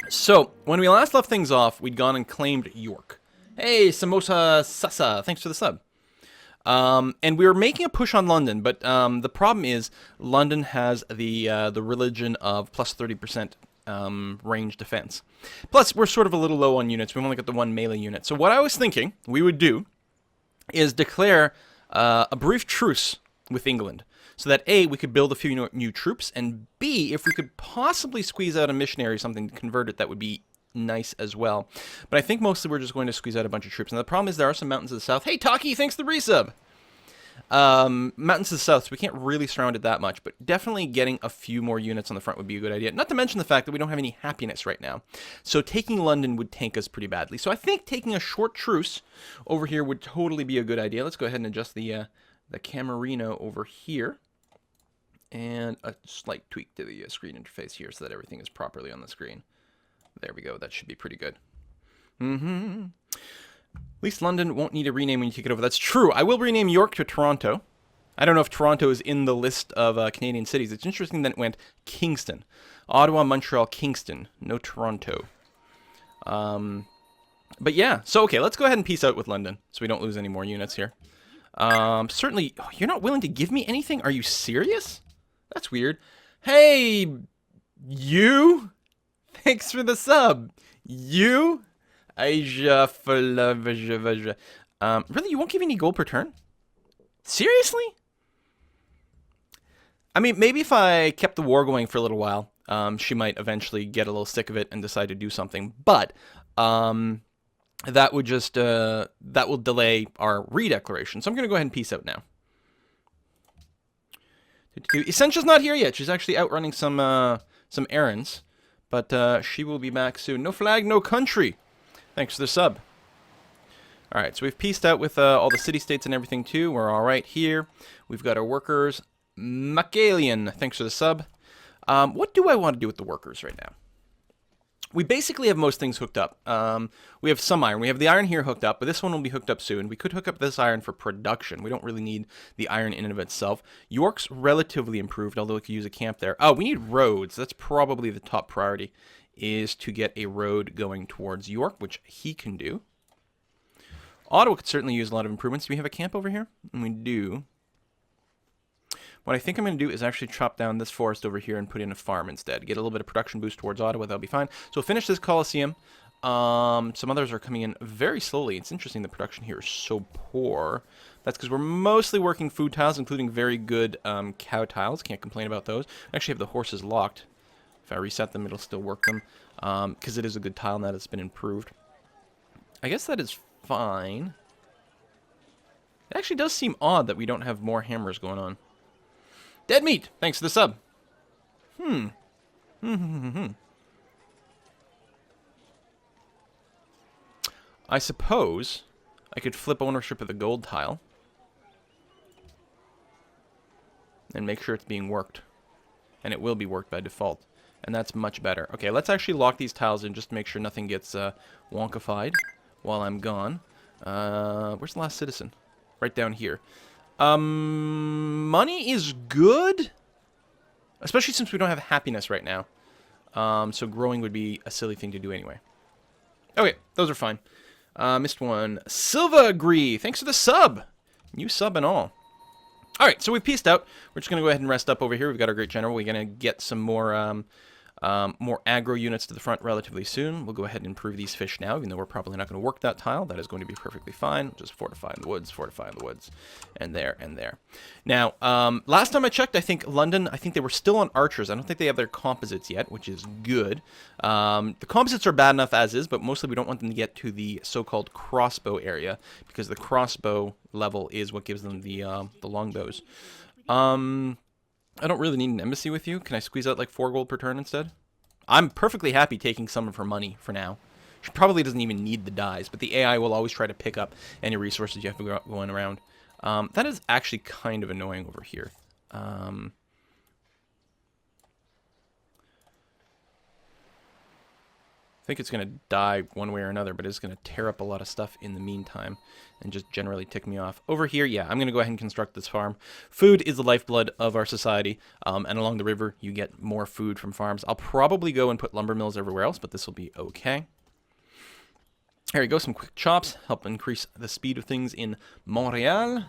So, when we last left things off, we'd gone and claimed York. Hey, Samosa Sasa, thanks for the sub. And we were making a push on London, but the problem is London has the religion of plus 30% range defense. Plus, we're sort of a little low on units. We've only got the one melee unit. So what I was thinking we would do is declare a brief truce with England. So that A, we could build a few new troops, and B, if we could possibly squeeze out a missionary or something to convert it, that would be nice as well. But I think mostly we're just going to squeeze out a bunch of troops. And the problem is there are some mountains to the south. Hey, Taki, thanks for the resub! Mountains to the south, so we can't really surround it that much, but definitely getting a few more units on the front would be a good idea. Not to mention the fact that we don't have any happiness right now. So taking London would tank us pretty badly. So I think taking a short truce over here would totally be a good idea. Let's go ahead and adjust the Camerino over here. And a slight tweak to the screen interface here so that everything is properly on the screen. There we go. That should be pretty good. At least London won't need a rename when you take it over. That's true. I will rename York to Toronto. I don't know if Toronto is in the list of Canadian cities. It's interesting that it went Kingston. Ottawa, Montreal, Kingston. No Toronto. But yeah. So, okay, let's go ahead and peace out with London so we don't lose any more units here. Certainly, you're not willing to give me anything? Are you serious? That's weird. Hey, you? Thanks for the sub. You? Really, you won't give me any gold per turn? Seriously? I mean, maybe if I kept the war going for a little while, she might eventually get a little sick of it and decide to do something. But that would just that will delay our redeclaration. So I'm going to go ahead and peace out now. Essential's not here yet. She's actually out running some errands, but she will be back soon. No flag, no country. Thanks for the sub. All right, so we've pieced out with all the city-states and everything too. We're all right here. We've got our workers. Macalian, thanks for the sub. What do I want to do with the workers right now? We basically have most things hooked up. We have some iron. We have the iron here hooked up, but this one will be hooked up soon. We could hook up this iron for production. We don't really need the iron in and of itself. York's relatively improved, although we could use a camp there. Oh, we need roads. That's probably the top priority, is to get a road going towards York, which he can do. Ottawa could certainly use a lot of improvements. Do we have a camp over here? And we do. What I think I'm going to do is actually chop down this forest over here and put in a farm instead. Get a little bit of production boost towards Ottawa. That'll be fine. So we'll finish this Coliseum. Some others are coming in very slowly. It's interesting the production here is so poor. That's because we're mostly working food tiles, including very good cow tiles. Can't complain about those. I actually have the horses locked. If I reset them, it'll still work them. Because it is a good tile now that's been improved. I guess that is fine. It actually does seem odd that we don't have more hammers going on. Dead meat! Thanks for the sub. I suppose I could flip ownership of the gold tile. And make sure it's being worked. And it will be worked by default. And that's much better. Okay, let's actually lock these tiles in just to make sure nothing gets wonkified while I'm gone. Where's the last citizen? Right down here. Money is good, especially since we don't have happiness right now. So growing would be a silly thing to do anyway. Okay, those are fine. Missed one. Silva agree. Thanks for the sub. New sub and all. All right, so we've pieced out. We're just going to go ahead and rest up over here. We've got our great general. We're going to get some more aggro units to the front relatively soon. We'll go ahead and improve these fish now, even though we're probably not going to work that tile. That is going to be perfectly fine. Just fortify in the woods, and there, and there. Now, last time I checked, I think London, they were still on archers. I don't think they have their composites yet, which is good. The composites are bad enough as is, but mostly we don't want them to get to the so-called crossbow area, because the crossbow level is what gives them the longbows. I don't really need an embassy with you. Can I squeeze out like 4 gold per turn instead? I'm perfectly happy taking some of her money for now. She probably doesn't even need the dyes, but the AI will always try to pick up any resources you have going around. That is actually kind of annoying over here. think it's going to die one way or another, but it's going to tear up a lot of stuff in the meantime and just generally tick me off. Over here, yeah, I'm going to go ahead and construct this farm. Food is the lifeblood of our society, and along the river, you get more food from farms. I'll probably go and put lumber mills everywhere else, but this will be okay. Here we go, some quick chops, help increase the speed of things in Montreal.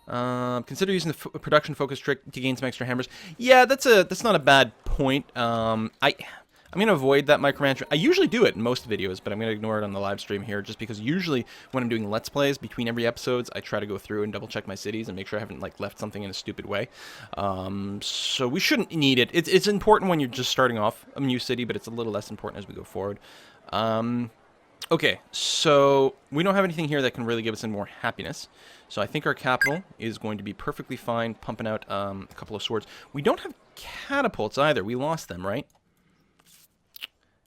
Consider using the production focus trick to gain some extra hammers. Yeah, that's not a bad point. I'm going to avoid that micromanagement. I usually do it in most videos, but I'm going to ignore it on the live stream here, just because usually when I'm doing Let's Plays between every episodes, I try to go through and double check my cities and make sure I haven't like left something in a stupid way. So we shouldn't need it. It's important when you're just starting off a new city, but it's a little less important as we go forward. Okay, so we don't have anything here that can really give us any more happiness. So I think our capital is going to be perfectly fine, pumping out a couple of swords. We don't have catapults either. We lost them, right?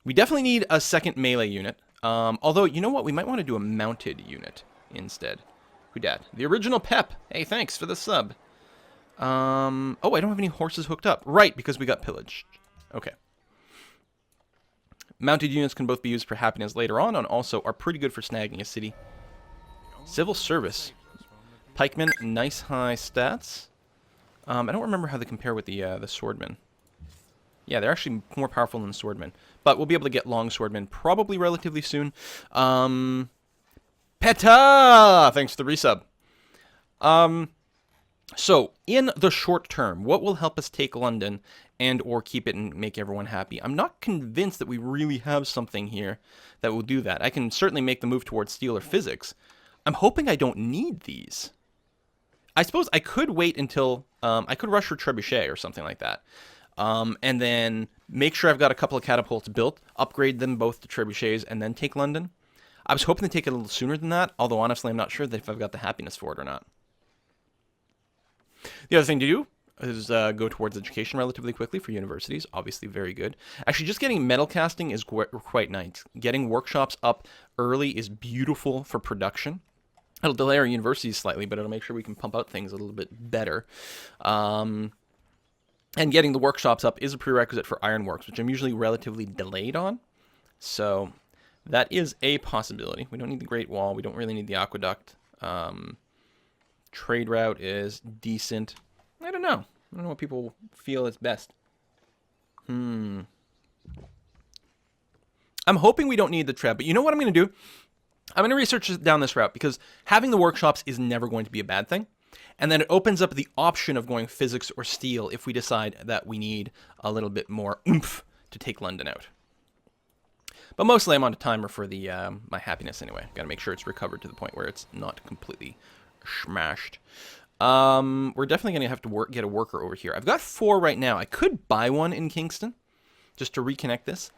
We definitely need a second melee unit. Although, you know what? We might want to do a mounted unit instead. Who dat? The original Pep. Hey, thanks for the sub. Oh, I don't have any horses hooked up. Right, because we got pillaged. Okay. Mounted units can both be used for happiness later on and also are pretty good for snagging a city. Civil service. Pikemen, nice high stats. I don't remember how they compare with the swordmen. Yeah, they're actually more powerful than the swordmen. But we'll be able to get long swordmen probably relatively soon. Peta! Thanks for the resub. So, in the short term, what will help us take London and or keep it and make everyone happy? I'm not convinced that we really have something here that will do that. I can certainly make the move towards steel or physics. I'm hoping I don't need these. I suppose I could wait until... I could rush for trebuchet or something like that. And then make sure I've got a couple of catapults built, upgrade them both to trebuchets, and then take London. I was hoping to take it a little sooner than that, although honestly I'm not sure that if I've got the happiness for it or not. The other thing to do is go towards education relatively quickly for universities. Obviously very good. Actually, just getting metal casting is quite nice. Getting workshops up early is beautiful for production. It'll delay our universities slightly, but it'll make sure we can pump out things a little bit better. And getting the workshops up is a prerequisite for ironworks, which I'm usually relatively delayed on. So that is a possibility. We don't need the Great Wall. We don't really need the aqueduct. Trade route is decent. I don't know. I don't know what people feel is best. I'm hoping we don't need the treb, but you know what I'm going to do? I'm going to research down this route because having the workshops is never going to be a bad thing. And then it opens up the option of going physics or steel if we decide that we need a little bit more oomph to take London out. But mostly I'm on a timer for the my happiness anyway. Got to make sure it's recovered to the point where it's not completely smashed. We're definitely going to have to get a worker over here. I've got 4 right now. I could buy one in Kingston just to reconnect this.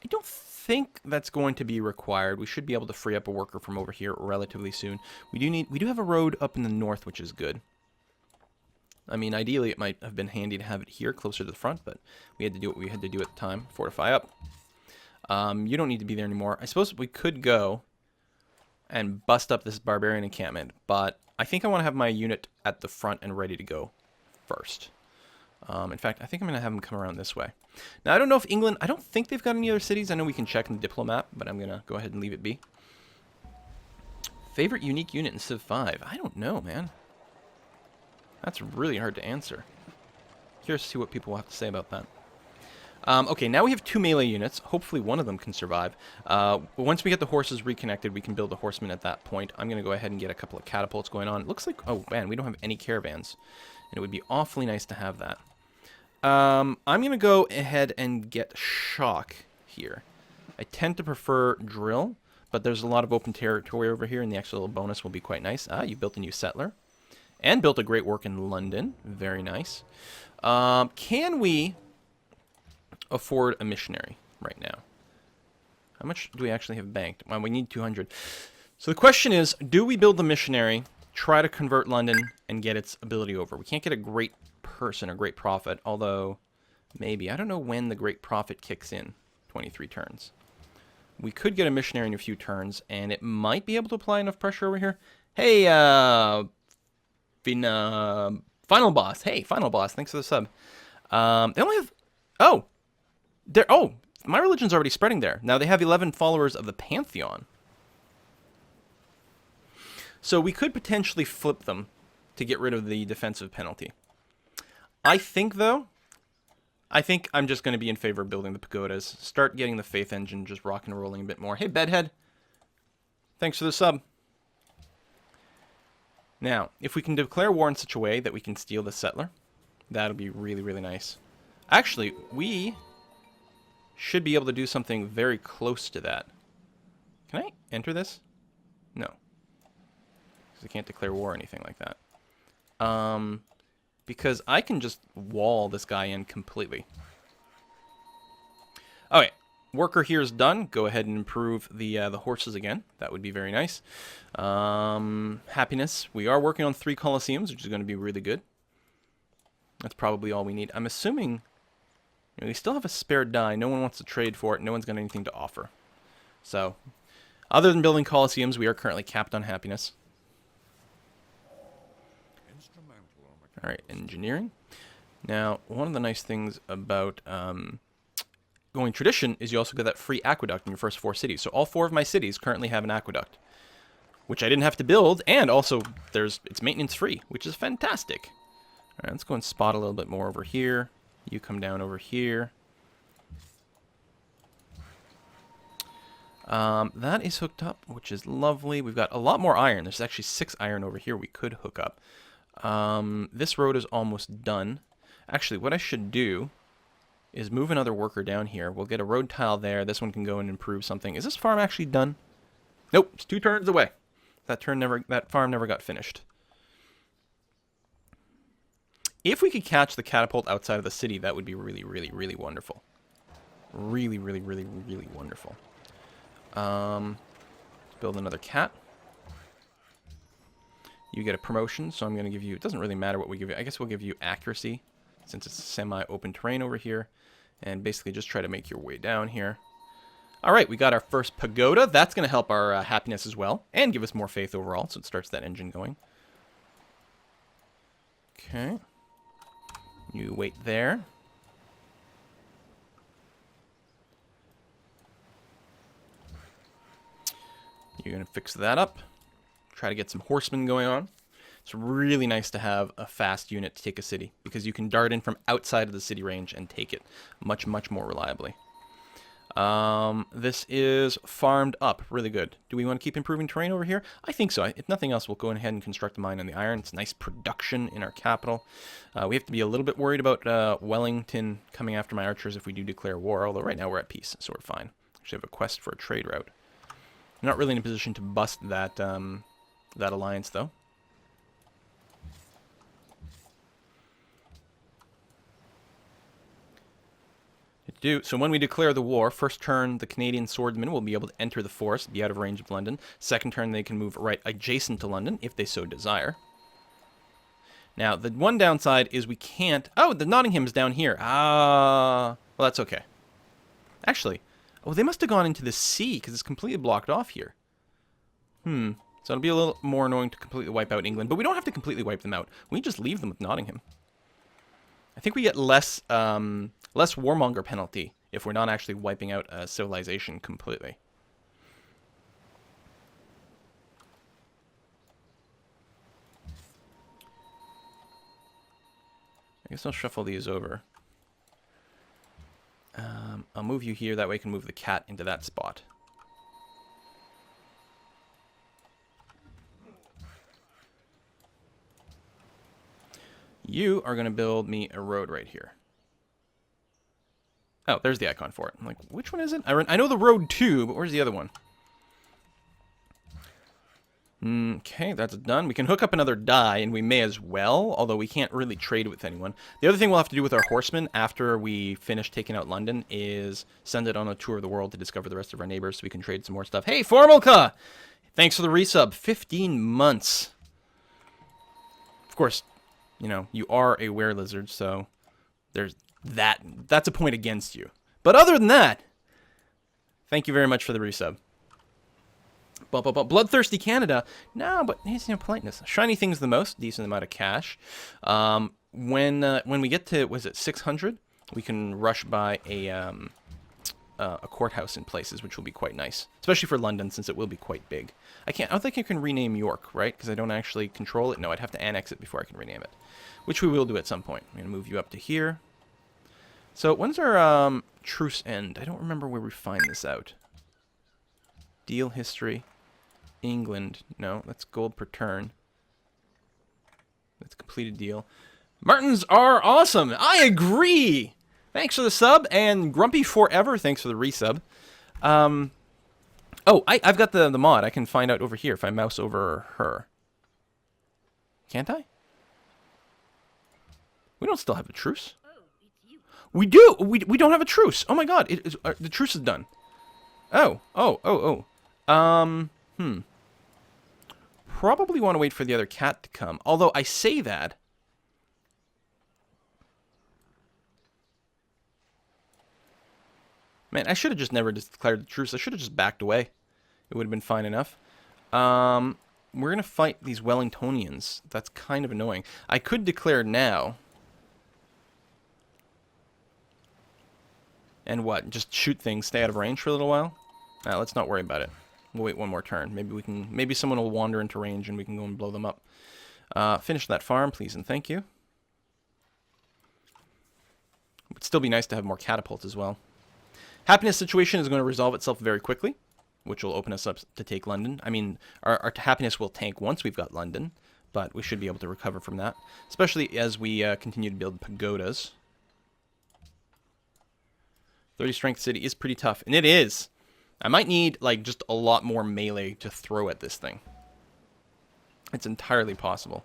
I don't think that's going to be required. We should be able to free up a worker from over here relatively soon. We do have a road up in the north, which is good. I mean, ideally it might have been handy to have it here closer to the front, but we had to do what we had to do at the time. Fortify up. You don't need to be there anymore. I suppose we could go and bust up this barbarian encampment, but I think I want to have my unit at the front and ready to go first. In fact, I think I'm going to have them come around this way. Now, I don't know if England... I don't think they've got any other cities. I know we can check in the diplomat, but I'm going to go ahead and leave it be. Favorite unique unit in Civ 5? I don't know, man. That's really hard to answer. Curious to see what people will have to say about that. Okay, now we have 2 melee units. Hopefully one of them can survive. Once we get the horses reconnected, we can build a horseman at that point. I'm going to go ahead and get a couple of catapults going on. It looks like... Oh, man, we don't have any caravans. And it would be awfully nice to have that. I'm going to go ahead and get shock here. I tend to prefer drill, but there's a lot of open territory over here, and the extra little bonus will be quite nice. Ah, you built a new settler. And built a great work in London. Very nice. Can we afford a missionary right now? How much do we actually have banked? Well, we need 200. So the question is, do we build the missionary, try to convert London, and get its ability over? We can't get a great person or great prophet, although maybe. I don't know when the great prophet kicks in. 23 turns. We could get a missionary in a few turns, and it might be able to apply enough pressure over here. Hey, Final Boss. Hey, Final Boss. Thanks for the sub. They only have... Oh! my religion's already spreading there. Now they have 11 followers of the Pantheon. So we could potentially flip them to get rid of the defensive penalty. I think, though, I'm just going to be in favor of building the pagodas. Start getting the faith engine just rock and rolling a bit more. Hey, Bedhead. Thanks for the sub. Now, if we can declare war in such a way that we can steal the settler, that'll be really, really nice. Actually, we should be able to do something very close to that. Can I enter this? No. Because I can't declare war or anything like that. Because I can just wall this guy in completely. Okay, worker here is done. Go ahead and improve the horses again. That would be very nice. Happiness. We are working on 3 Colosseums, which is going to be really good. That's probably all we need. I'm assuming we still have a spare die. No one wants to trade for it. No one's got anything to offer. So, other than building Colosseums, we are currently capped on happiness. Alright, engineering. Now, one of the nice things about going tradition is you also get that free aqueduct in your first 4 cities. So all 4 of my cities currently have an aqueduct, which I didn't have to build, and also it's maintenance free, which is fantastic. Alright, let's go and spot a little bit more over here. You come down over here. That is hooked up, which is lovely. We've got a lot more iron. There's actually 6 iron over here we could hook up. This road is almost done. Actually, what I should do is move another worker down here. We'll get a road tile there. This one can go and improve something. Is this farm actually done? Nope, it's 2 turns away. That farm never got finished. If we could catch the catapult outside of the city, that would be really, really, really wonderful. Really, really, really, really wonderful. Let's build another cat. You get a promotion, so I'm going to give you... It doesn't really matter what we give you. I guess we'll give you accuracy, since it's semi-open terrain over here. And basically just try to make your way down here. Alright, we got our first pagoda. That's going to help our happiness as well, and give us more faith overall, so it starts that engine going. Okay. You wait there. You're going to fix that up. Try to get some horsemen going on. It's really nice to have a fast unit to take a city, because you can dart in from outside of the city range and take it much, much more reliably. This is farmed up. Really good. Do we want to keep improving terrain over here? I think so. If nothing else, we'll go ahead and construct a mine on the iron. It's nice production in our capital. We have to be a little bit worried about Wellington coming after my archers if we do declare war, although right now we're at peace, so we're fine. Actually have a quest for a trade route. I'm not really in a position to bust that, that alliance, though. So when we declare the war, first turn the Canadian swordsmen will be able to enter the forest, be out of range of London. Second turn they can move right adjacent to London, if they so desire. Now, the one downside is we can't... Oh, the Nottingham's down here. Well, that's okay. Actually, oh, they must have gone into the sea, because it's completely blocked off here. So it'll be a little more annoying to completely wipe out England, but we don't have to completely wipe them out. We just leave them with Nottingham. I think we get less warmonger penalty if we're not actually wiping out a civilization completely. I guess I'll shuffle these over. I'll move you here, that way I can move the cat into that spot. You are going to build me a road right here. Oh, there's the icon for it. I'm like, which one is it? I know the road too, but where's the other one? Okay, that's done. We can hook up another die, and we may as well, although we can't really trade with anyone. The other thing we'll have to do with our horsemen after we finish taking out London is send it on a tour of the world to discover the rest of our neighbors so we can trade some more stuff. Hey, Formalka! Thanks for the resub. 15 months. Of course, you know, you are a were-lizard, so there's that's a point against you. But other than that, thank you very much for the resub. Bloodthirsty Canada. No, but here's, you know, politeness. Shiny things the most. Decent amount of cash. When we get to, was it 600? We can rush by a a courthouse in places, which will be quite nice, especially for London since it will be quite big. I don't think I can rename York, right? Because I don't actually control it. No, I'd have to annex it before I can rename it, which we will do at some point. I'm gonna move you up to here. So when's our truce end? I don't remember where we find this out. Deal history, England. No, that's gold per turn. That's completed deal. Martins are awesome. I agree. Thanks for the sub, and Grumpy Forever, thanks for the resub. Oh, I've got the mod. I can find out over here if I mouse over her. Can't I? We don't still have a truce. We do. We don't have a truce. Oh my god, the truce is done. Oh. Probably want to wait for the other cat to come. Although I say that. Man, I should have just never declared the truce. I should have just backed away. It would have been fine enough. We're going to fight these Wellingtonians. That's kind of annoying. I could declare now. And what? Just shoot things, stay out of range for a little while? Let's not worry about it. We'll wait one more turn. Maybe someone will wander into range and we can go and blow them up. Finish that farm, please and thank you. It would still be nice to have more catapults as well. Happiness situation is going to resolve itself very quickly, which will open us up to take London. I mean, our happiness will tank once we've got London, but we should be able to recover from that, especially as we continue to build pagodas. 30 strength city is pretty tough, and it is. I might need, like, just a lot more melee to throw at this thing. It's entirely possible.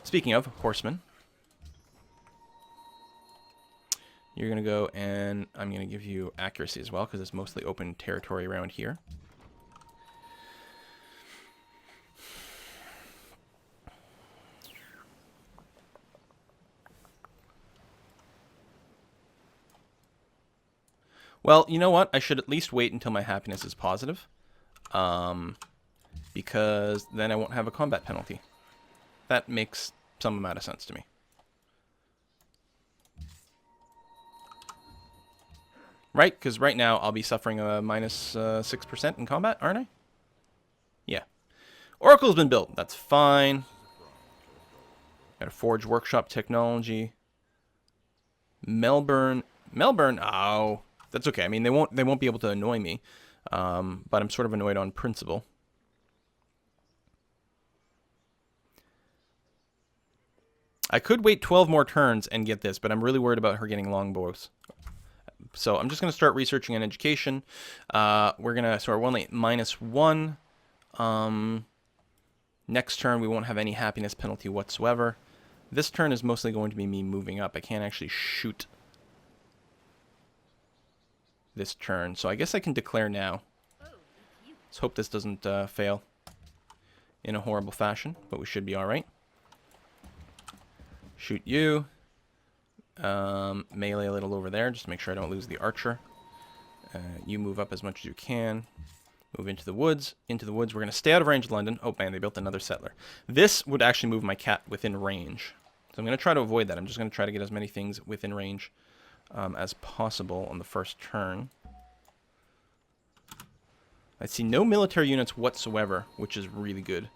Speaking of horsemen, you're going to go, and I'm going to give you accuracy as well, because it's mostly open territory around here. Well, you know what? I should at least wait until my happiness is positive. Because then I won't have a combat penalty. That makes some amount of sense to me. Right? Because right now I'll be suffering a minus 6% in combat, aren't I? Yeah. Oracle's been built. That's fine. Got a Forge Workshop technology. Melbourne. Oh, that's okay. I mean, they won't be able to annoy me. But I'm sort of annoyed on principle. I could wait 12 more turns and get this, but I'm really worried about her getting longbows. So I'm just going to start researching on education. So we're only -1. Next turn we won't have any happiness penalty whatsoever. This turn is mostly going to be me moving up. I can't actually shoot this turn, so I guess I can declare now. Let's hope this doesn't fail in a horrible fashion, but we should be alright. Shoot you. Melee a little over there, just to make sure I don't lose the archer. You move up as much as you can. Move into the woods. Into the woods. We're going to stay out of range of London. Oh, man, they built another settler. This would actually move my cat within range. So I'm going to try to avoid that. I'm just going to try to get as many things within range as possible on the first turn. I see no military units whatsoever, which is really good.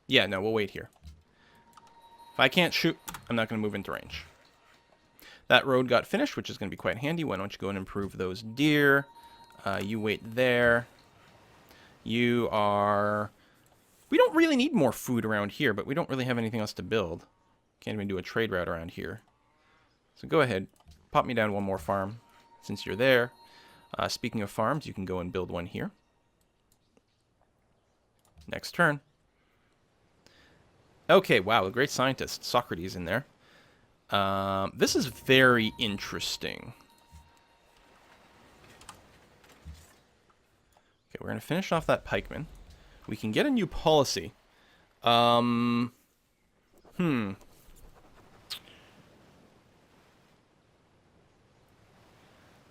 Yeah, no, we'll wait here. If I can't shoot, I'm not going to move into range. That road got finished, which is going to be quite handy. Why don't you go and improve those deer? You wait there. You are... We don't really need more food around here, but we don't really have anything else to build. Can't even do a trade route around here. So go ahead. Pop me down one more farm since you're there. Speaking of farms, you can go and build one here. Next turn. Okay, wow, a great scientist. Socrates in there. This is very interesting. Okay, we're going to finish off that pikeman. We can get a new policy. I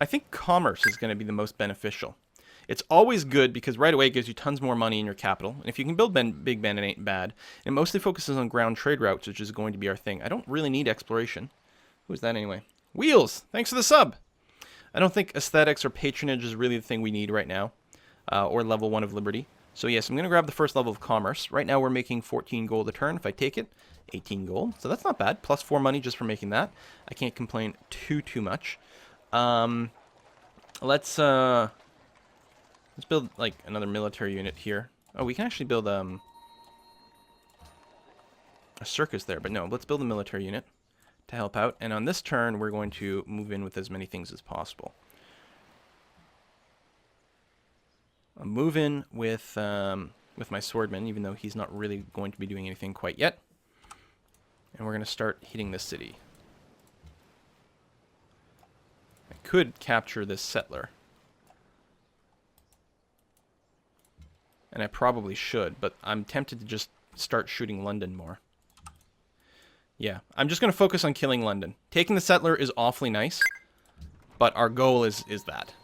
think commerce is going to be the most beneficial. It's always good because right away it gives you tons more money in your capital. And if you can build Big Ben, it ain't bad. It mostly focuses on ground trade routes, which is going to be our thing. I don't really need exploration. Who's that anyway? Wheels! Thanks for the sub! I don't think aesthetics or patronage is really the thing we need right now. Or level 1 of Liberty. So yes, I'm going to grab the first level of Commerce. Right now we're making 14 gold a turn. If I take it, 18 gold. So that's not bad. Plus 4 money just for making that. I can't complain too much. Let's build, like, another military unit here. Oh, we can actually build a circus there. But no, let's build a military unit to help out. And on this turn, we're going to move in with as many things as possible. I'll move in with my swordman, even though he's not really going to be doing anything quite yet. And we're going to start hitting this city. I could capture this settler. And I probably should, but I'm tempted to just start shooting London more. Yeah, I'm just going to focus on killing London. Taking the settler is awfully nice, but our goal is that.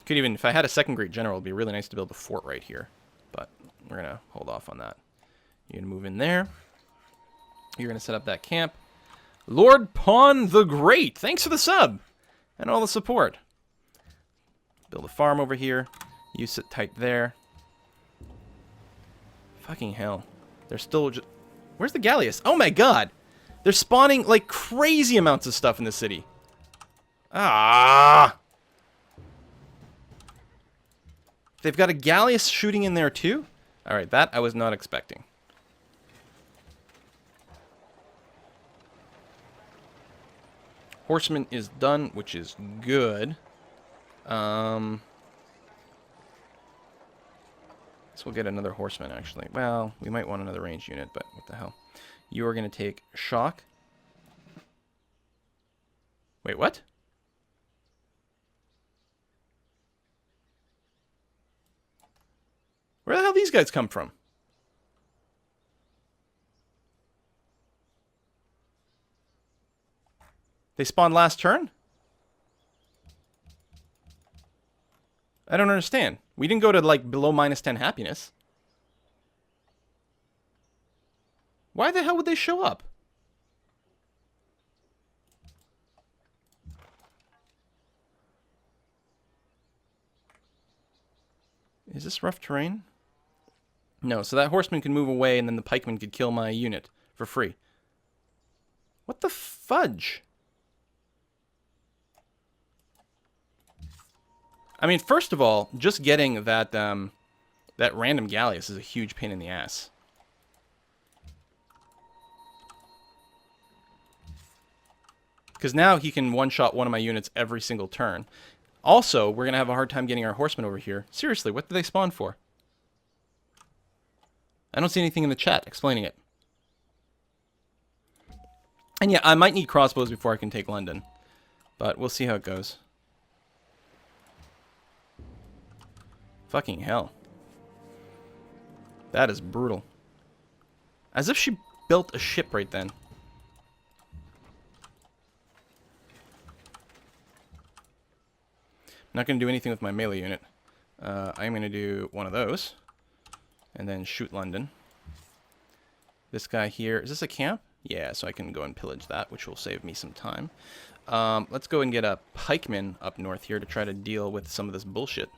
Could even, if I had a second great general, it'd be really nice to build a fort right here. But we're going to hold off on that. You're going to move in there. You're going to set up that camp. Lord Pawn the Great, thanks for the sub and all the support. Build a farm over here. You sit tight there. Fucking hell. They're still just... Where's the Galleus? Oh my god! They're spawning, like, crazy amounts of stuff in the city. Ah! They've got a Galleus shooting in there, too? Alright, that I was not expecting. Horseman is done, which is good. So we'll get another horseman, actually. Well, we might want another ranged unit, but what the hell. You are going to take shock. Wait, what? Where the hell these guys come from? They spawned last turn? I don't understand. We didn't go to, like, below -10 happiness. Why the hell would they show up? Is this rough terrain? No, so that horseman can move away and then the pikeman could kill my unit for free. What the fudge? I mean, first of all, just getting that that random Galleus is a huge pain in the ass. Because now he can one-shot one of my units every single turn. Also, we're going to have a hard time getting our horsemen over here. Seriously, what did they spawn for? I don't see anything in the chat explaining it. And yeah, I might need crossbows before I can take London. But we'll see how it goes. Fucking hell. That is brutal. As if she built a ship right then. I'm not going to do anything with my melee unit. I'm going to do one of those. And then shoot London. This guy here. Is this a camp? Yeah, so I can go and pillage that, which will save me some time. Let's go and get a pikeman up north here to try to deal with some of this bullshit.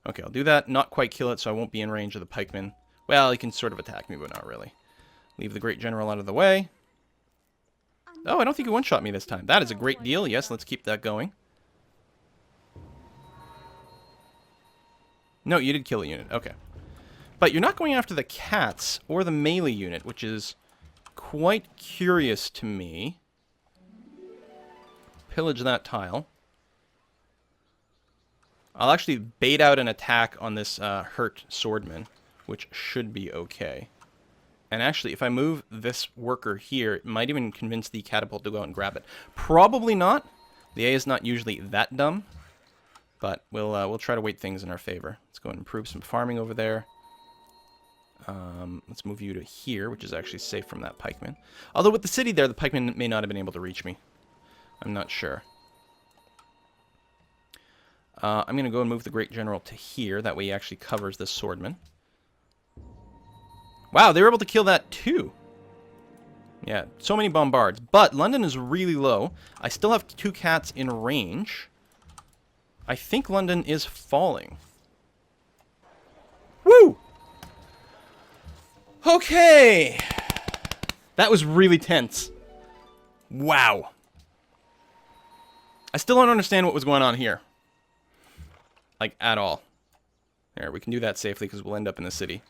Okay, I'll do that. Not quite kill it, so I won't be in range of the pikeman. Well, he can sort of attack me, but not really. Leave the great general out of the way. Oh, I don't think he one-shot me this time. That is a great deal. Yes, let's keep that going. No, you did kill a unit. Okay. But you're not going after the cats or the melee unit, which is quite curious to me. Pillage that tile. I'll actually bait out an attack on this hurt swordman, which should be okay. And actually, if I move this worker here, it might even convince the catapult to go out and grab it. Probably not. The A is not usually that dumb. But we'll try to weight things in our favor. Let's go and improve some farming over there. Let's move you to here, which is actually safe from that pikeman. Although with the city there, the pikeman may not have been able to reach me. I'm not sure. I'm going to go and move the Great General to here. That way he actually covers the swordman. Wow, they were able to kill that too. Yeah, so many bombards. But London is really low. I still have 2 cats in range. I think London is falling. Woo! Okay. That was really tense. Wow. I still don't understand what was going on here. Like, at all. There, we can do that safely because we'll end up in the city.